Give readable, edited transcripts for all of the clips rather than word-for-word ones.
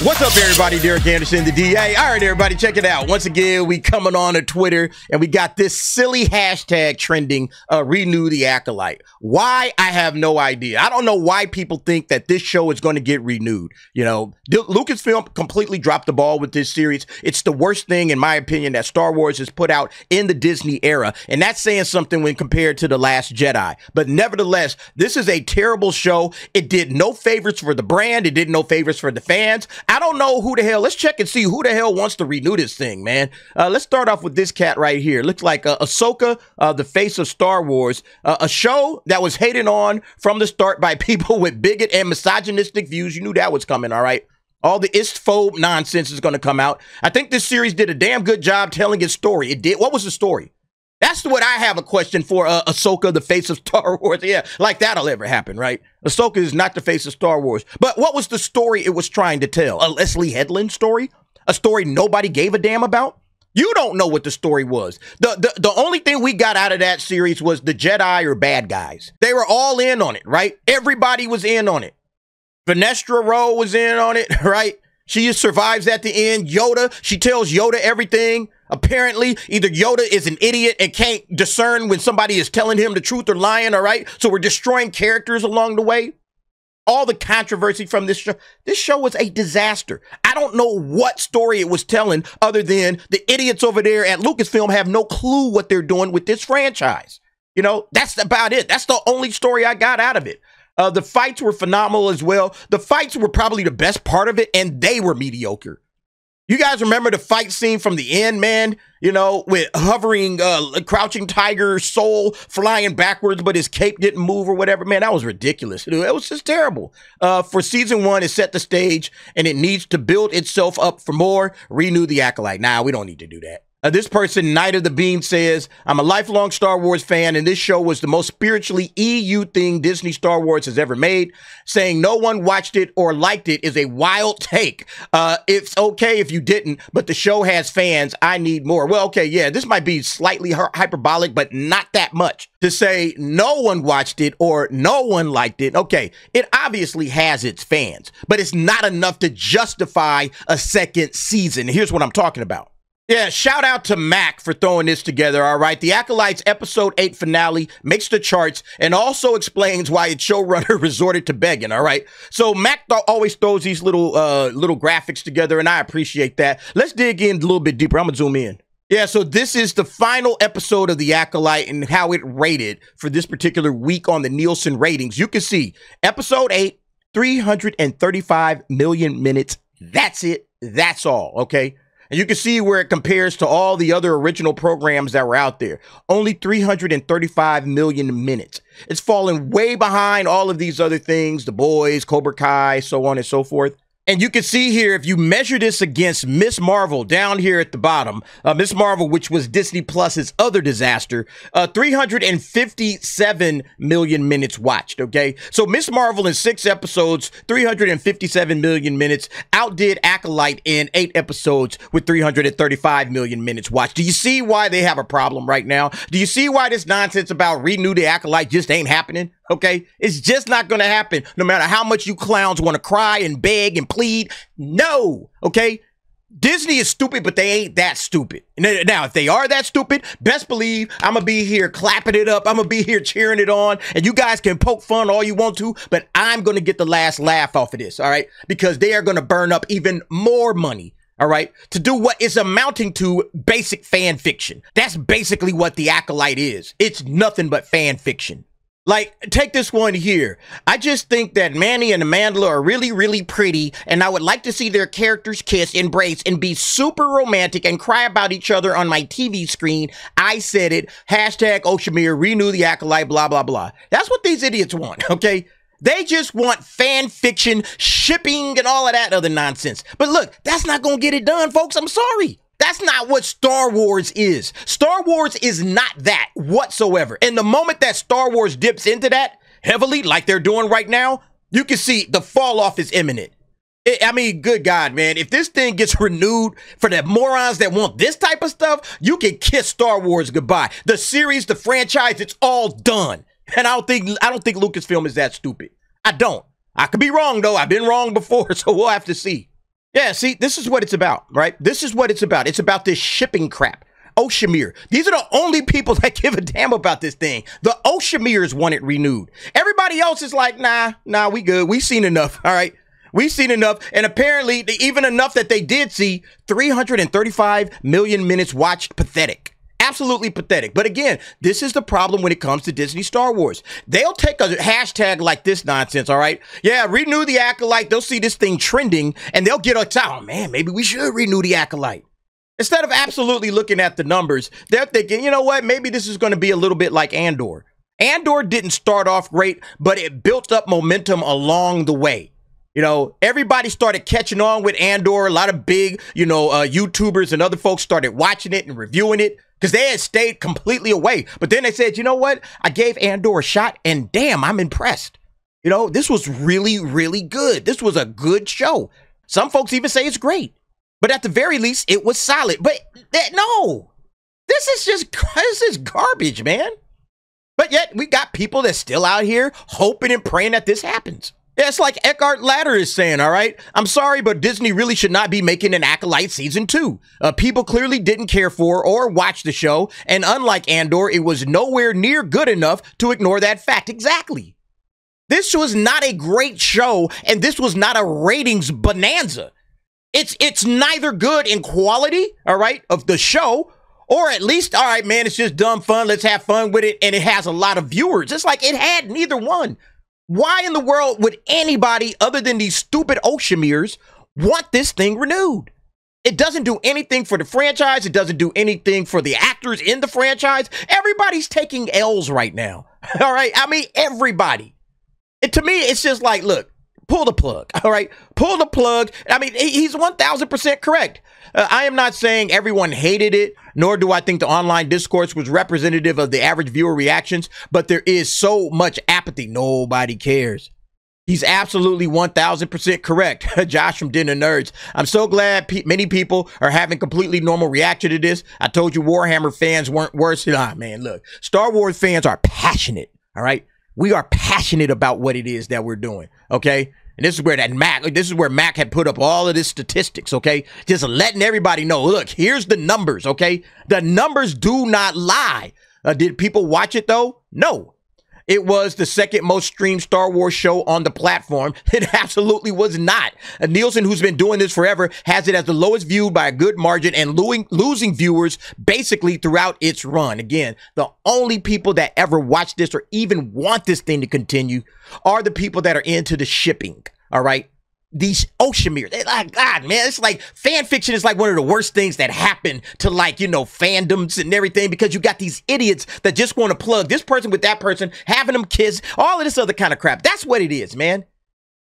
What's up, everybody? Derek Anderson, the DA. All right, everybody, check it out. Once again, we coming on to Twitter, and we got this silly hashtag trending, renew the Acolyte. Why? I have no idea. I don't know why people think that this show is going to get renewed. You know, Lucasfilm completely dropped the ball with this series. It's the worst thing, in my opinion, that Star Wars has put out in the Disney era, and that's saying something when compared to The Last Jedi. But nevertheless, this is a terrible show. It did no favors for the brand. It did no favors for the fans. I don't know who the hell. Let's check and see who the hell wants to renew this thing, man. Let's start off with this cat right here. Looks like Ahsoka, the face of Star Wars, a show that was hated on from the start by people with bigot and misogynistic views. You knew that was coming, all right? All the istphobe nonsense is going to come out. I think this series did a damn good job telling its story. It did. What was the story? That's what I have a question for Ahsoka, the face of Star Wars. Yeah, like that'll ever happen, right? Ahsoka is not the face of Star Wars. But what was the story it was trying to tell? A Leslie Headland story? A story nobody gave a damn about? You don't know what the story was. The only thing we got out of that series was the Jedi are bad guys. They were all in on it, right? Everybody was in on it. Venestra Rowe was in on it, right? She survives at the end. Yoda, she tells Yoda everything. Apparently, either Yoda is an idiot and can't discern when somebody is telling him the truth or lying, all right? So we're destroying characters along the way. All the controversy from this show. This show was a disaster. I don't know what story it was telling other than the idiots over there at Lucasfilm have no clue what they're doing with this franchise. You know, that's about it. That's the only story I got out of it. The fights were phenomenal as well. The fights were probably the best part of it, and they were mediocre. You guys remember the fight scene from the end, man? You know, with hovering, crouching tiger soul flying backwards, but his cape didn't move or whatever. Man, that was ridiculous. It was just terrible. For season 1, it set the stage, and it needs to build itself up for more. Renew the Acolyte. Nah, we don't need to do that. This person, Night of the Beam, says, I'm a lifelong Star Wars fan, and this show was the most spiritually EU thing Disney Star Wars has ever made. Saying no one watched it or liked it is a wild take. It's okay if you didn't, but the show has fans. I need more. Well, okay, yeah, this might be slightly hyperbolic, but not that much. To say no one watched it or no one liked it, okay, it obviously has its fans, but it's not enough to justify a second season. Here's what I'm talking about. Yeah, shout out to Mac for throwing this together, all right? The Acolyte's Episode 8 finale makes the charts and also explains why its showrunner resorted to begging, all right? So Mac always throws these little graphics together, and I appreciate that. Let's dig in a little bit deeper. I'm going to zoom in. Yeah, so this is the final episode of The Acolyte and how it rated for this particular week on the Nielsen ratings. You can see Episode 8, 335 million minutes. That's it. That's all, okay? And you can see where it compares to all the other original programs that were out there. Only 335 million minutes. It's fallen way behind all of these other things, The Boys, Cobra Kai, so on and so forth. And you can see here, if you measure this against Ms. Marvel down here at the bottom, Ms. Marvel, which was Disney Plus's other disaster, 357 million minutes watched, okay? So Ms. Marvel in 6 episodes, 357 million minutes, outdid Acolyte in 8 episodes with 335 million minutes watched. Do you see why they have a problem right now? Do you see why this nonsense about renew the Acolyte just ain't happening? Okay, it's just not going to happen no matter how much you clowns want to cry and beg and plead. No, okay? Disney is stupid, but they ain't that stupid. Now, if they are that stupid, best believe I'm going to be here clapping it up. I'm going to be here cheering it on. And you guys can poke fun all you want to, but I'm going to get the last laugh off of this, all right? Because they are going to burn up even more money. All right, to do what is amounting to basic fan fiction. That's basically what the Acolyte is. It's nothing but fan fiction. Like, take this one here. I just think that Manny and Amandla are really, really pretty, and I would like to see their characters kiss, embrace, and be super romantic and cry about each other on my TV screen. I said it. Hashtag Oshimir, renew the Acolyte, blah, blah, blah. That's what these idiots want, okay? They just want fan fiction, shipping, and all of that other nonsense. But look, that's not going to get it done, folks. I'm sorry. That's not what Star Wars is. Star Wars is not that whatsoever. And the moment that Star Wars dips into that heavily, like they're doing right now, you can see the fall off is imminent. I mean, good God, man. If this thing gets renewed for the morons that want this type of stuff, you can kiss Star Wars goodbye. The series, the franchise, it's all done. And I don't think Lucasfilm is that stupid. I don't. I could be wrong, though. I've been wrong before, so we'll have to see. Yeah, see, this is what it's about, right? This is what it's about. It's about this shipping crap. Oshemere. These are the only people that give a damn about this thing. The Oshemeres want it renewed. Everybody else is like, nah, we good. We've seen enough, all right? We've seen enough. And apparently, even enough that they did see 335 million minutes watched. Pathetic. Absolutely pathetic. But again, this is the problem when it comes to Disney Star Wars. They'll take a hashtag like this nonsense, all right? Yeah, renew the Acolyte. They'll see this thing trending, and they'll get a oh, man, maybe we should renew the Acolyte. Instead of absolutely looking at the numbers, they're thinking, you know what, maybe this is going to be a little bit like Andor. Andor didn't start off great, but it built up momentum along the way. You know, everybody started catching on with Andor. A lot of big, YouTubers and other folks started watching it and reviewing it because they had stayed completely away. But then they said, you know what, I gave Andor a shot and damn, I'm impressed. You know, this was really, really good. This was a good show. Some folks even say it's great. But at the very least, it was solid. But no, this is garbage, man. But yet we got people that's still out here hoping and praying that this happens. Yeah, it's like Eckhart Ladder is saying, all right, I'm sorry, but Disney really should not be making an Acolyte season 2. People clearly didn't care for or watch the show. And unlike Andor, it was nowhere near good enough to ignore that fact. Exactly. This was not a great show, and this was not a ratings bonanza. It's neither good in quality, all right, of the show, or at least, all right, man, it's just dumb fun. Let's have fun with it. And it has a lot of viewers. It's like it had neither one. Why in the world would anybody other than these stupid Oshemeres want this thing renewed? It doesn't do anything for the franchise. It doesn't do anything for the actors in the franchise. Everybody's taking L's right now. All right. I mean, everybody. And to me, it's just like, look. Pull the plug, all right? Pull the plug. I mean, he's 1,000% correct. I am not saying everyone hated it, nor do I think the online discourse was representative of the average viewer reactions, but there is so much apathy. Nobody cares. He's absolutely 1,000% correct. Josh from Den of Nerds. I'm so glad many people are having completely normal reaction to this. I told you Warhammer fans weren't worse. Ah, man, look, Star Wars fans are passionate, all right? We are passionate about what it is that we're doing, okay? And this is where Mac had put up all of this statistics, okay? Just letting everybody know, look, here's the numbers, okay? The numbers do not lie. Did people watch it, though? No. It was the second most streamed Star Wars show on the platform. It absolutely was not. Nielsen, who's been doing this forever, has it as the lowest viewed by a good margin and losing viewers basically throughout its run. Again, the only people that ever watch this or even want this thing to continue are the people that are into the shipping, all right? These Oshemeres, they're like, God, man, it's like fan fiction is like one of the worst things that happen to, like, fandoms and everything, because you got these idiots that just want to plug this person with that person, having them kiss, all of this other kind of crap. That's what it is, man.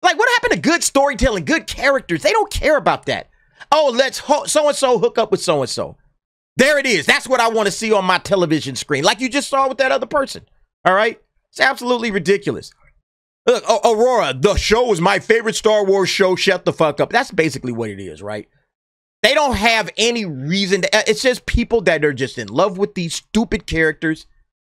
Like, what happened to good storytelling, good characters? They don't care about that. Oh, let's so-and-so hook up with so-and-so. There it is. That's what I want to see on my television screen, like you just saw with that other person. All right? It's absolutely ridiculous. Look, Aurora, the show is my favorite Star Wars show. Shut the fuck up. That's basically what it is, right? They don't have any reason to, it's just people that are just in love with these stupid characters.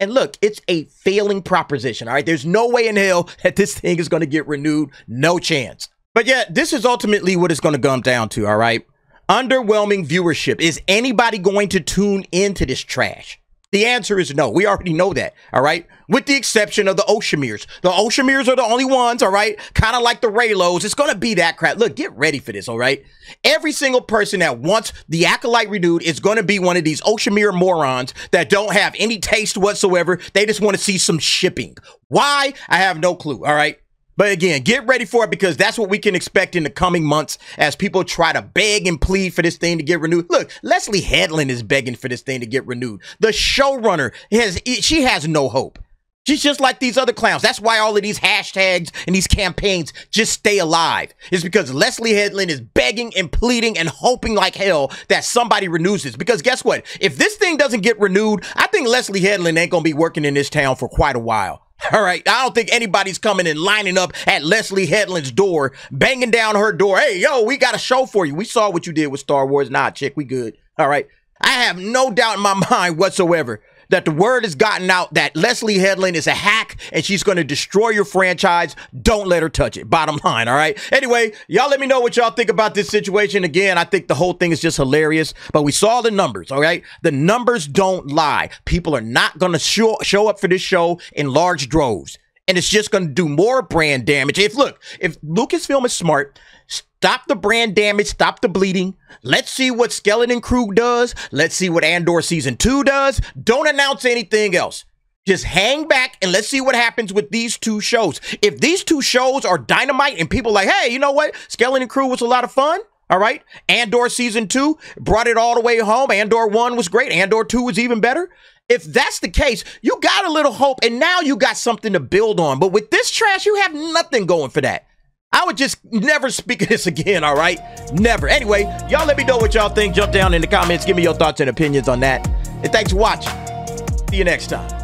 And look, it's a failing proposition, all right? There's no way in hell that this thing is going to get renewed. No chance. But yeah, this is ultimately what it's going to come down to, all right? Underwhelming viewership. Is anybody going to tune into this trash? The answer is no. We already know that, all right? With the exception of the Oshemeres. The Oshemeres are the only ones, all right? Kind of like the Reylos. It's going to be that crap. Look, get ready for this, all right? Every single person that wants the Acolyte renewed is going to be one of these Oshemere morons that don't have any taste whatsoever. They just want to see some shipping. Why? I have no clue, all right? But again, get ready for it, because that's what we can expect in the coming months as people try to beg and plead for this thing to get renewed. Look, Leslie Headland is begging for this thing to get renewed. The showrunner, she has no hope. She's just like these other clowns. That's why all of these hashtags and these campaigns just stay alive. It's because Leslie Headland is begging and pleading and hoping like hell that somebody renews this. Because guess what? If this thing doesn't get renewed, I think Leslie Headland ain't going to be working in this town for quite a while. All right, I don't think anybody's coming and lining up at Leslie Headland's door, banging down her door. Hey, yo, we got a show for you. We saw what you did with Star Wars. Nah, chick, we good. All right. I have no doubt in my mind whatsoever that the word has gotten out that Leslie Headland is a hack and she's going to destroy your franchise. Don't let her touch it. Bottom line, all right? Anyway, y'all let me know what y'all think about this situation. Again, I think the whole thing is just hilarious, but we saw the numbers, all right? The numbers don't lie. People are not going to show up for this show in large droves, and it's just going to do more brand damage. If Lucasfilm is smart, stop the brand damage, stop the bleeding. Let's see what Skeleton Crew does. Let's see what Andor Season 2 does. Don't announce anything else. Just hang back and let's see what happens with these two shows. If these two shows are dynamite and people are like, hey, you know what? Skeleton Crew was a lot of fun. All right. Andor Season 2 brought it all the way home. Andor 1 was great. Andor 2 was even better. If that's the case, you got a little hope and now you got something to build on. But with this trash, you have nothing going for that. I would just never speak of this again, all right? Never. Anyway, y'all let me know what y'all think. Jump down in the comments. Give me your thoughts and opinions on that. And thanks for watching. See you next time.